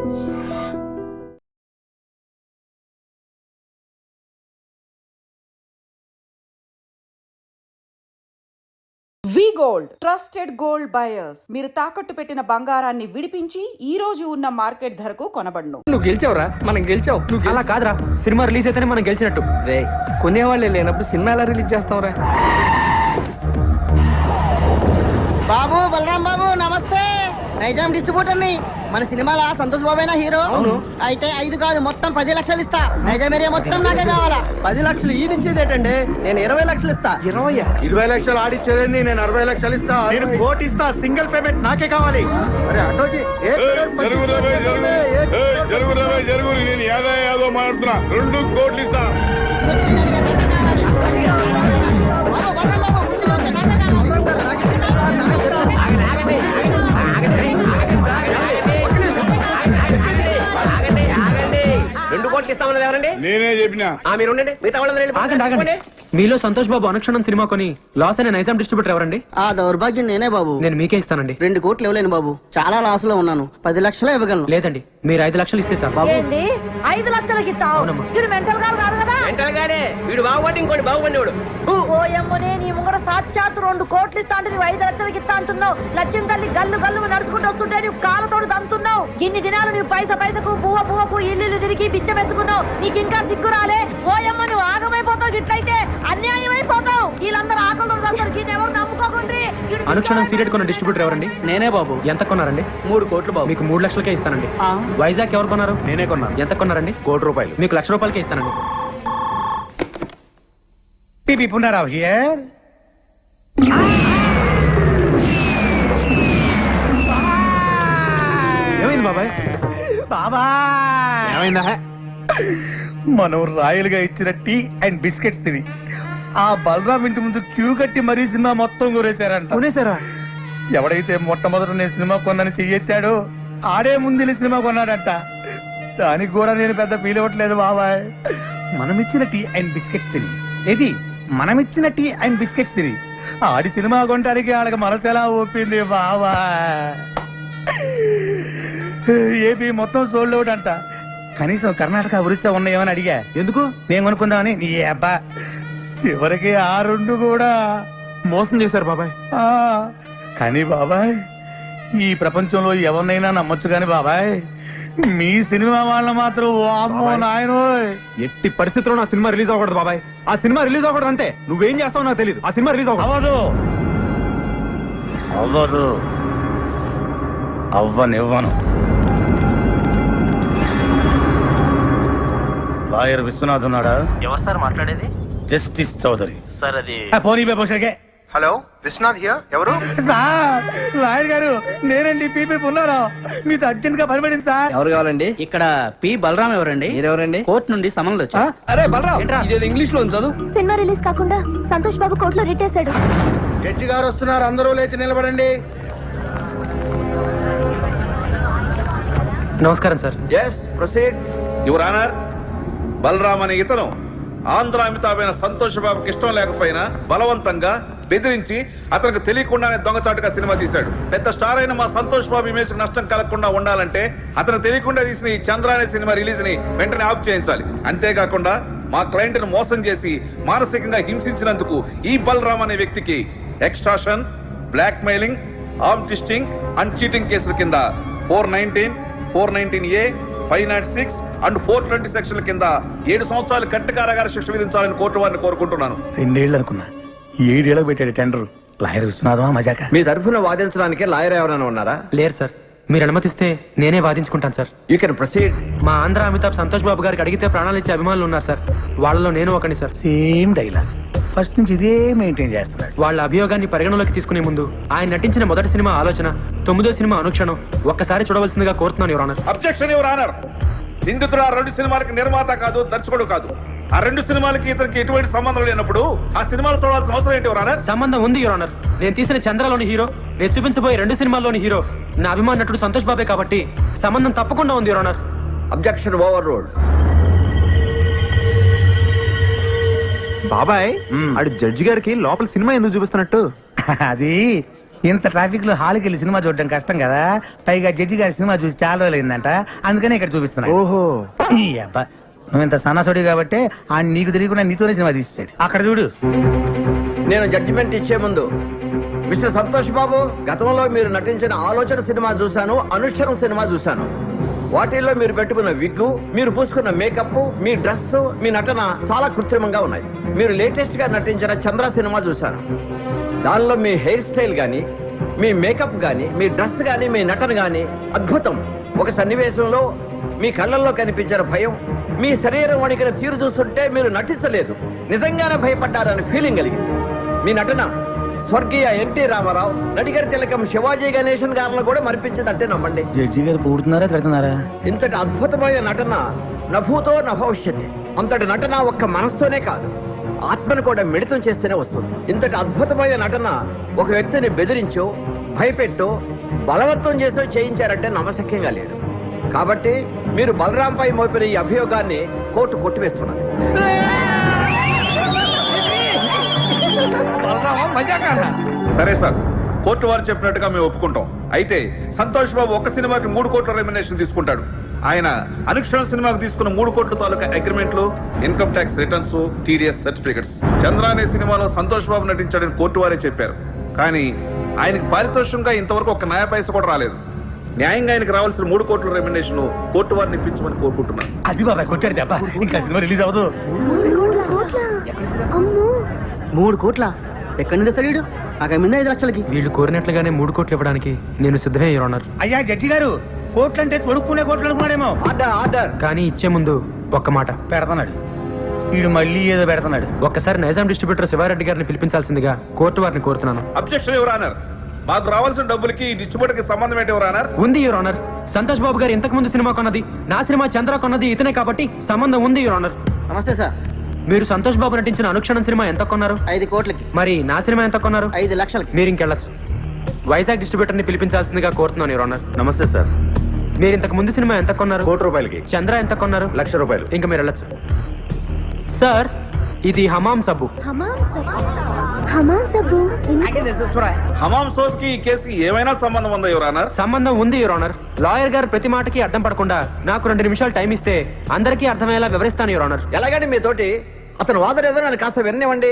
వి gold trusted gold buyers. మీరు తాకట్టు పెట్టిన బంగారాన్ని విడిపించి ఈ రోజు ఉన్న మార్కెట్ ధరకు కొనబడును. నువ్వు గెలిచావురా, మనం గెలిచావు. నువ్వు అలా కాదురా, సినిమా రిలీజ్ అయితేనే మనం గెలిచినట్టు. రే, కొనేవాళ్ళే లేనప్పుడు సినిమా ఎలా రిలీజ్ చేస్తావురా? బాబు బలరాం బాబు నమస్తే. నైజాం డిస్ట్రిబ్యూటర్ ని. మన సినిమాలో సంతోష్ బాబేనా హీరో? అవును. అయితే 5 కాదు మొత్తం 10 లక్షలు ఇస్తా. నైజాం ఏరియా మొత్తం నాకే కావాలా. 10 లక్షలు ఈ నుంచేదేటండి, నేను 20 లక్షలు ఇస్తా. 20 లక్షలు ఆడిచ్చేదండి, నేను 60 లక్షలు ఇస్తా. నేను కోటి ఇస్తా, సింగిల్ పేమెంట్ నాకే కావాలి. అరే ఆటోజీ జరుగు నేను యాదో మాట్లాడుతున్నా. 2 కోట్లు ఇస్తా. బాబు, బలరాం బాబు, ముందు వచ్చే నాకే కావాలి. 2 కోట్లు ఇస్తామన్నది ఎవరండి? నేనే చెప్పినా. మీరు ఉండండి, మిగతా ఆగండి ఆగండి. వాళ్ళందరూ మీలో సంతోష్ బాబు అనుక్షణం సినిమా కొని లాస్ అయిన నైజాం డిస్ట్రిబ్యూటర్ ఎవరండి? ఆ దౌర్భాగ్యం నేనే బాబు. నేను మీకే ఇస్తానండి. 2 కోట్లు ఇవ్వలేను బాబు, చాలా లాస్ లో ఉన్నాను. 10 లక్షలు ఇవ్వగలను. లేదండి, మీరు 5 లక్షలు ఇస్తే చాలు. బాబు ఏంది 5 లక్షలకి ఇస్తావు? వీడు మెంటల్ గారు కాదు కదా. మెంటల్ గాడే, వీడు బాగుపడి ఇంకోటి బాగుపడివాడు. ఓ ఎమ్మనే నీ ముంగడ సాక్షాత్ 2 కోట్లు ఇస్తా అంటే నువ్వు 5 లక్షలకి ఇస్తా అంటున్నావు. లక్ష్యం తల్లి గల్లు గల్లు నడుచుకుంటూ వస్తుంటే నువ్వు కాళ్ళతోడు దంతున్నావు. ఇన్ని దినాలు నువ్వు పైసకు పువ్వకు ఇల్లు తిరిగి బిచ్చమెత్తుకున్నావు. నీకు ఇంకా సిగ్గు రాలే? ఓ ఎమ్మ నువ్వు ఆగమైపోతావు. ఇట్లయితే అన్యాయం అయిపోతావు. వీళ్ళందరూ ఆకలి ఎవరు నమ్ముకోకుండ్రి. అనుక్షణం సీరియట్ కొన్న డిస్ట్రిబ్యూటర్ ఎవరండి? నేనే బాబు. ఎంత కొన్నారండి? 3 కోట్లు బాబు. మీకు 3 లక్షలకే ఇస్తానండి. వైజాగ్ ఎవరు కొన్నారు? నేనే కొన్నాను. ఎంత కొన్నారండి? ₹1,00,00,000. మీకు ₹1,00,000 ఇస్తానండి. పిపి పునరావ్ హియర్. ఏమైంది బాబాయ్? బాబా ఏమైందా? మనం రాయలుగా ఇచ్చిన టీ అండ్ బిస్కెట్స్ తిని ఆ బలరాం ఇంటి ముందు క్యూ కట్టి మరీ సినిమా మొత్తం కొనేశారంట. కొనేసారా? ఎవడైతే మొట్టమొదట నేను సినిమా కొన్నాను చెయ్యెత్తాడో ఆడే ముందు సినిమా కొన్నాడంట. దానికి కూడా నేను పెద్ద ఫీల్ అవ్వట్లేదు బాబాయ్. మనమిచ్చిన టీ అండ్ బిస్కెట్స్ తిని మనమిచ్చిన టీ అండ్ బిస్కెట్స్ తిని ఆడి సినిమా కొనడానికి ఆడకి మనసు ఎలా ఒప్పింది బాబాయ్. ఏపీ మొత్తం సోల్డ్ అవుట్ అంట. కనీసం కర్ణాటక ఒరిస్సా ఉన్నాయేమని అడిగా. ఎందుకు? నేను కొనుక్కుందామని. నీ అబ్బా, చివరికి ఆ 2 కూడా మోసం చేశారు బాబాయ్. కానీ బాబాయ్, ఈ ప్రపంచంలో ఎవరినైనా నమ్మొచ్చు కానీ బాబాయ్, మీ సినిమా వాళ్ళ మాత్రం వామ్మో నాయనోయ్. ఎట్టి పరిస్థితుల్లో నా సినిమా రిలీజ్ అవ్వకూడదు బాబాయ్. ఆ సినిమా రిలీజ్ అవ్వకూడదు అంతే. నువ్వేం చేస్తావు నాకు తెలియదు. ఆ సినిమా రిలీజ్ అవ్వదు అవ్వదు అవ్వనివ్వను. లాయర్ విశ్వనాథ్ ఉన్నాడా? ఎవరు సార్ మాట్లాడేది? జస్టిస్ చౌదరి సార్ అది ఫోన్ ఇవ్వబోషకే. Hello, Vishwanath here. ఎవరు? సార్, లాయర్ గారు నేనండి. పీపీ ఉన్నారా? మీతో అర్జెంట్ గా పనిపడింది సార్. ఎవరు కావాలండి? ఇక్కడ పి బలరాం ఎవరండి? మీరెవరండి? కోర్టు నుండి సమన్లు వచ్చా. అరే బలరాం, ఇదేదో ఇంగ్లీష్ లో చదువు. సినిమా రిలీజ్ కాకుండా సంతోష్ బాబు కోర్టులో రిట్టేశాడు. జడ్జి గారు వస్తున్నారు, అందరూ లేచి నిలబడండి. నమస్కారం sir. Yes proceed. Your honour, Balaram అనే ఇతను ఆంధ్ర అమితాబైన సంతోష్ బాబుకి ఇష్టం లేకపోయినా బలవంతంగా బెదిరించి అతనికి తెలియకుండానే దొంగచాటుగా సినిమా తీశాడు. పెద్ద స్టార్ అయిన మా సంతోష్ బాబు ఇమేజ్ నష్టం కలగకుండా ఉండాలంటే అతను తెలియకుండా తీసిన ఈ చంద్ర అనే సినిమా రిలీజ్ ని వెంటనే ఆఫ్ చేయించాలి. అంతేకాకుండా మా క్లయింట్ ను మోసం చేసి మానసికంగా హింసించినందుకు ఈ బలరామ్ అనే వ్యక్తికి extortion, blackmailing, arm twisting and cheating కేసుల కింద 419, 419A, 506 అండ్ 420 సెక్షన్ల కింద 7 సంవత్సరాలు కట్టు కారాగార శిక్ష విధించాలని కోర్టు వారిని కోరుకుంటున్నాను. 2 ఏళ్ళు అనుకున్నా, 7 ఏళ్ళకి పెట్టాడు టెండర్. లాయర్ విశ్వనాథమా మజాక? మీ తరఫున వాదించడానికి లాయర్ ఎవరైనా ఉన్నారా? లేరు సార్. మీరు అనుమతిస్తే నేనే వాదించుకుంటాను సార్. You can proceed. మా ఆంధ్ర అమితాబ్ సంతోష్ బాబు గారికి అడిగితే ప్రాణాలు ఇచ్చే అభిమానులు ఉన్నారు సార్. వాళ్ళలో నేను ఒకని సార్. సేమ్ డైలాగ్, ఫస్ట్ నుంచి ఇదే మెయింటైన్ చేస్తున్నాడు. వాళ్ళ అభియోగాన్ని పరిగణలోకి తీసుకునే ముందు ఆయన నటించిన మొదటి సినిమా ఆలోచన, 9వ సినిమా అనుక్షణం ఒక్కసారి చూడవలసిందిగా కోరుతున్నాను your honour. Objection your honour. నిందితుడు ఆ 2 సినిమాలకి నిర్మాత కాదు, దర్శకుడు కాదు. ఆ 2 సినిమాలకి ఇతనికి ఎటువంటి సంబంధం లేనప్పుడు ఆ సినిమాలు చూడాల్సిన అవసరం ఏంటి యువర్ ఆనర్? సంబంధం ఉంది యువర్ ఆనర్. నేను తీసిన చంద్రలోని హీరో, నేను చూపించబోయే 2 సినిమాల్లోని హీరో నా అభిమాన నటుడు సంతోష్ బాబే కాబట్టి సంబంధం తప్పకుండా ఉంది your honour. Objection over ruled. బాబాయ్, ఆడు జడ్జి గారికి లోపల సినిమా ఎందుకు చూపిస్తున్నట్టు? అది ఇంత ట్రాఫిక్ లో హాల్కి వెళ్ళి సినిమా చూడడం కష్టం కదా, పైగా జడ్జి గారి సినిమా చూసి చాలా రోజులైందంట, అందుకనే ఇక్కడ చూపిస్తున్నా. ఓహో, ఈ అబ్బా, నువ్వు ఇంత సన్నసోడి కాబట్టి ఆ నీకు తెలియకుండా నీతోనే సినిమా తీసాడు. అక్కడ చూడు. నేను జడ్జిమెంట్ ఇచ్చే ముందు మిస్టర్ సంతోష్ బాబు, గతంలో మీరు నటించిన ఆలోచన సినిమా చూశాను, అనుష్ఠరం సినిమా చూశాను. వాటిల్లో మీరు పెట్టుకున్న విగ్గు, మీరు పూసుకున్న మేకప్, మీ డ్రెస్, మీ నటన చాలా కృత్రిమంగా ఉన్నాయి. మీరు లేటెస్ట్ గా నటించిన చంద్ర సినిమా చూశాను. దానిలో మీ హెయిర్ స్టైల్ గానీ, మీ మేకప్ గానీ, మీ డ్రెస్ గానీ, మీ నటన గానీ అద్భుతం. ఒక సన్నివేశంలో మీ కళ్ళల్లో కనిపించిన భయం, మీ శరీరం వణికిన తీరు చూస్తుంటే మీరు నటించలేదు, నిజంగానే భయపడ్డారని ఫీలింగ్ కలిగింది. మీ నటన స్వర్గీయ ఎన్టీ రామారావు, నడిగర్ తిలకం శివాజీ గణేశన్ గారిలో కూడా మరిపించిందంటే నమ్మండి. జడ్జి గారు పూడుతున్నారా తిడుతున్నారా? ఇంతటి అద్భుతమైన నటన నభూతో నభవిష్యతి. అంతటి నటన ఒక్క మనసుతోనే కాదు, ఆత్మను కూడా మిళితం చేస్తేనే వస్తుంది. ఇంతటి అద్భుతమైన నటన ఒక వ్యక్తిని బెదిరించో, భయపెట్టో, బలవంతం చేసో చేయించారంటే నమ్మశక్యంగా లేదు. కాబట్టి మీరు బలరాంపై మోపిన ఈ అభియోగాన్ని కోర్టు కొట్టివేస్తున్నది. సరే సార్, కోర్టు వారు చెప్పినట్టుగా మేము ఒప్పుకుంటాం. అయితే సంతోష్ బాబు ఒక్క సినిమాకి 3 కోట్ల రెమ్యునరేషన్ తీసుకుంటాడు. ఆయన అనుక్షణ సినిమాకు తీసుకున్న 3 కోట్ల తాలూకా అగ్రిమెంట్లు, income tax returns, TDS certificates. Chandra అనే సినిమాలో సంతోష్ బాబు నటించాడని కోర్టు వారే చెప్పారు. కానీ ఆయనకి పారితోషికంగా ఇంతవరకు ఒక న్యాయ పైస కూడా రాలేదు. న్యాయంగా ఆయనకు రావాల్సిన 3 కోట్ల రెమ్యునరేషన్ కోర్టు వారిని ఇప్పించమని కోరుకుంటున్నాను. అది బాబాయ్ కొట్టాడు దెబ్బ, ఇంకా సినిమా రిలీజ్ అవ్వదు. 3 కోట్ల ఎక్కడి నుంచి తెస్తాడు? నాకు మీద 5 లక్షలకి. వీళ్ళు కోరినట్లుగానే 3 కోట్లు ఇవ్వడానికి నేను సిద్ధమే, యువర్ ఆనర్. అయ్యా జడ్జి గారు, కోట్లు అంటే తొడుక్కునే కోట్లు అనుకున్నాడేమో. Order, order. కానీ ఇచ్చే ముందు ఒక్క మాట పెడతాడు వీడు, మళ్ళీ ఏదో పెడతాడు. ఒక్కసారి నైజాం డిస్ట్రిబ్యూటర్ శివారెడ్డి గారిని పిలిపించాల్సిందిగా కోర్టు వారిని కోరుతున్నాను. Objection your honour. మాకు రావాల్సిన డబ్బులకి ఈ డిస్ట్రిబ్యూటర్ కి సంబంధం ఏంటి యువర్ ఆనర్? ఉంది యువర్ ఆనర్. సంతోష్ బాబు గారు ఇంతకు ముందు సినిమా కొన్నది, నా సినిమా చంద్ర కొన్నది ఇతనే కాబట్టి సంబంధం ఉంది యువర్ ఆనర్. నమస్తే సార్. మీరు సంతోష్ బాబు నటించిన అనుక్షణం సినిమా ఎంత కొన్నారు? 5 కోట్లకి. మరి నా సినిమా ఎంత కొన్నారు? 5 లక్షలకి. మీరు ఇంకెళ్ళచ్చు. వైజాగ్ డిస్ట్రిబ్యూటర్ ని పిలిపించాల్సిందిగా కోరుతున్నాను యువర్ ఆనర్. నమస్తే సార్. మీరు ఇంతకు ముందు సినిమా ఎంత కొన్నారు? 1 కోటి రూపాయలకి. చంద్ర ఎంత కొన్నారు? 1 లక్ష రూపాయలు. ఇంకా మీరు వెళ్ళచ్చు. సార్, ఇది హమాం సబ్బు. హమాం సబ్బు హమాం సోప్ కి ఈ కేసుకి ఏమైనా సంబంధం ఉందా యువర్ ఆనర్? సంబంధం ఉంది యువర్ ఆనర్. లాయర్ గారు ప్రతి మాటకి అడ్డం పడకుండా నాకు 2 నిమిషాలు టైం ఇస్తే అందరికీ అర్థమయ్యేలా వివరిస్తాను యువర్ ఆనర్. ఎలాగండి మీతోటి అతను వాదన ఏదో నన్ను కాస్త విననివ్వండి.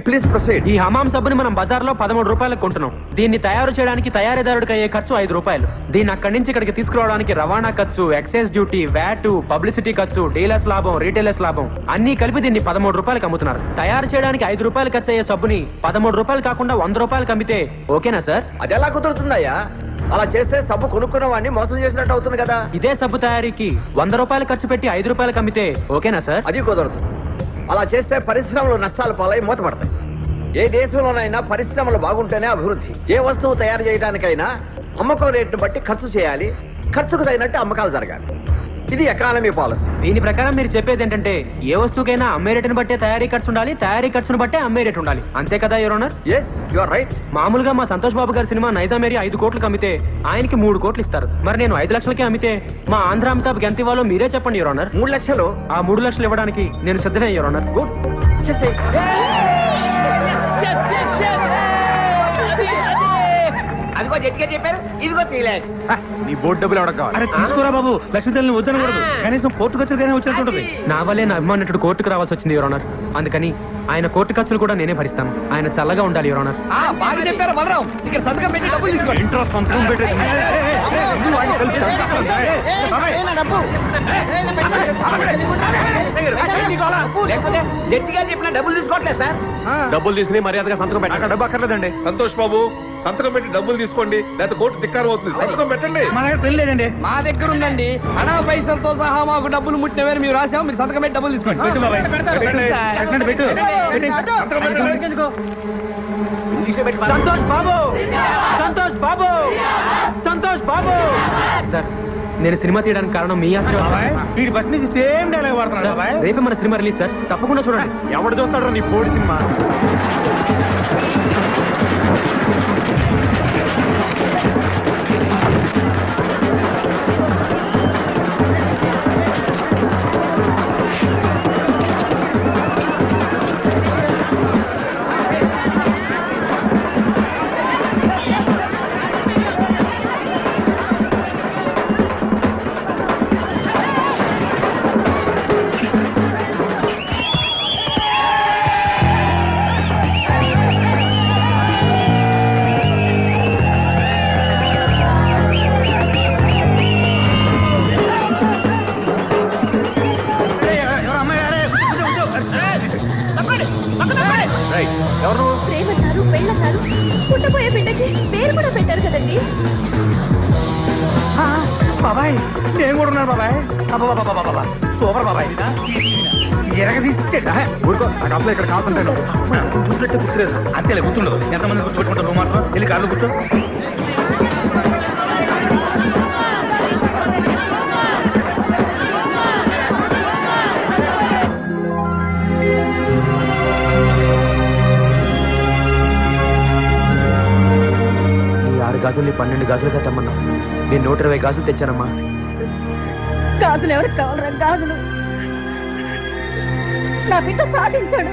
Please proceed. ఈ హమాం సబ్బుని మనం బజార్లో 13 రూపాయలకు కొంటున్నాం. దీన్ని తయారు చేయడానికి తయారీదారుడికి అయ్యే ఖర్చు 5 రూపాయలు. దీన్ని అక్కడి నుంచి ఇక్కడికి తీసుకురావడానికి రవాణా ఖర్చు, ఎక్సైజ్ డ్యూటీ, వ్యాట్, పబ్లిసిటీ ఖర్చు, డీలర్స్ లాభం, రీటైలర్స్ లాభం అన్ని కలిపి దీన్ని 13 రూపాయలకు అమ్ముతున్నారు. తయారు చేయడానికి 5 రూపాయలు ఖర్చు అయ్యే సబ్బుని 13 రూపాయలు కాకుండా 100 రూపాయలకు అమ్మితే ఓకేనా సార్? అది ఎలా కుదురుతుందయ్యా? అలా చేస్తే సబ్బు కొనుక్కున్న వాడిని మోసం చేసినట్టు అవుతుంది కదా. ఇదే సబ్బు తయారీకి 100 రూపాయలు ఖర్చు పెట్టి 5 రూపాయలకు అమ్మితే ఓకేనా సార్? అది కుదరదు. అలా చేస్తే పరిశ్రమలు నష్టాలు పాలై మూతపడతాయి. ఏ దేశంలోనైనా పరిశ్రమలు బాగుంటేనే అభివృద్ధి. ఏ వస్తువు తయారు చేయడానికైనా అమ్మకం రేటును బట్టి ఖర్చు చేయాలి, ఖర్చుకు తగినట్టు అమ్మకాలు జరగాలి. ఇది ఎకానమీ పాలసీ. దీని ప్రకారం మీరు చెప్పేది ఏంటంటే ఏ వస్తువుకైనా అమ్మే రేటును బట్టే తయారీ ఖర్చు ఉండాలి, తయారీ ఖర్చును బట్టే అమ్మే రేటు ఉండాలి. అంతే కదా your honour? Yes, you are right. మామూలుగా మా సంతోష్ బాబు గారి సినిమా నైజాం ఏరియా 5 కోట్లకు అమ్మితే ఆయనకి 3 కోట్లు ఇస్తారు. మరి నేను 5 లక్షలకే అమ్మితే మా ఆంధ్ర అమితాబ్కి ఎంత ఇవ్వాలో మీరే చెప్పండి యువర్ ఆనర్. 3 లక్షలు. ఆ 3 లక్షలు ఇవ్వడానికి నేను సిద్ధమే యువర్ ఆనర్. గుడ్, చేసేయ్. అదిగో జట్గా చెప్పారు, ఇదిగో 3 lakhs. నీ బోర్డు డబ్బులు ఎవడ కావాలి? అరే తీసుకోరా బాబు, లక్ష్మీదేవిని వద్దనకూడదు. కనీసం కోర్టు ఖర్చులకైనా వచ్చినట్టుంటది. నా వల్లే నా అభిమానుడు కోర్టుకు రావాల్సి వచ్చింది యువర్ ఆనర్. అందుకని ఆయన కోర్టు ఖర్చులు కూడా నేనే భరిస్తాను. ఆయన చల్లగా ఉండాలి యువర్ ఆనర్. బాగా చెప్పారు బలరాం. ఇక్కడ సంతకం పెట్టి డబ్బులు తీసుకోండి. ఇంట్రెస్ట్ సంతకం పెట్టేది. లేకపోతే జడ్జి గారు చెప్పిన డబ్బులు తీసుకోవట్లేదు సార్. డబ్బులు తీసుకుని మర్యాదగా సంతకం పెట్టండి. డబ్బు అక్కర్లేదండి. సంతోష్ బాబు, సంతకం పెట్టి డబ్బులు తీసుకోండి, లేకపోతే కోర్టు ధిక్కారం అవుతుంది. సంతకం పెట్టండి. మా దగ్గర పెళ్లి లేదండి. మా దగ్గర ఉందండి. అనా పైసలతో సహా మాకు డబ్బులు ముట్టినవేరు మేము రాసాము. మీరు సంతకం పెట్టి డబ్బులు తీసుకోండి. పెట్టు బాబాయ్, పెట్టండి, పెట్టు. సంతకం పెట్టండి. సంతోష్ బాబు, సంతోష్ బాబు, సంతోష్ బాబు. సార్, నేను సినిమా తీయడానికి కారణం మీ బాబాయ్, వీడి బస్ నుంచి సేమ్ డైలాగ్ వాడుతున్నాడు బాబాయ్. రేపే మన సినిమా రిలీజ్ సార్, తప్పకుండా చూడండి. ఎవడు చూస్తాడు నీ బోర్డు సినిమా? బాబాయ్ నేను కూడా ఉన్నాను బాబాయ్. అబ్బా సూపర్ బాబాయ్. ఎరగ తీసేట ఊరుకో నాకు అసలు ఇక్కడ కాకుంటాను చూసినట్టే గుర్తులేదు. అంతేలే గుర్తుండదు. ఎంతమంది గుర్తుపెట్టుకుంటారు నువ్వు మాత్రం. వెళ్ళి కార్లో కూర్చో. ఈ 6 గాజుల్ని 12 గాజులుగా తెమ్మన్నా. నేను 120 గాజులు తెచ్చానమ్మా. గాజులు ఎవరికి కావాలరా గాజులు? నా బిడ్డ సాధించాడు.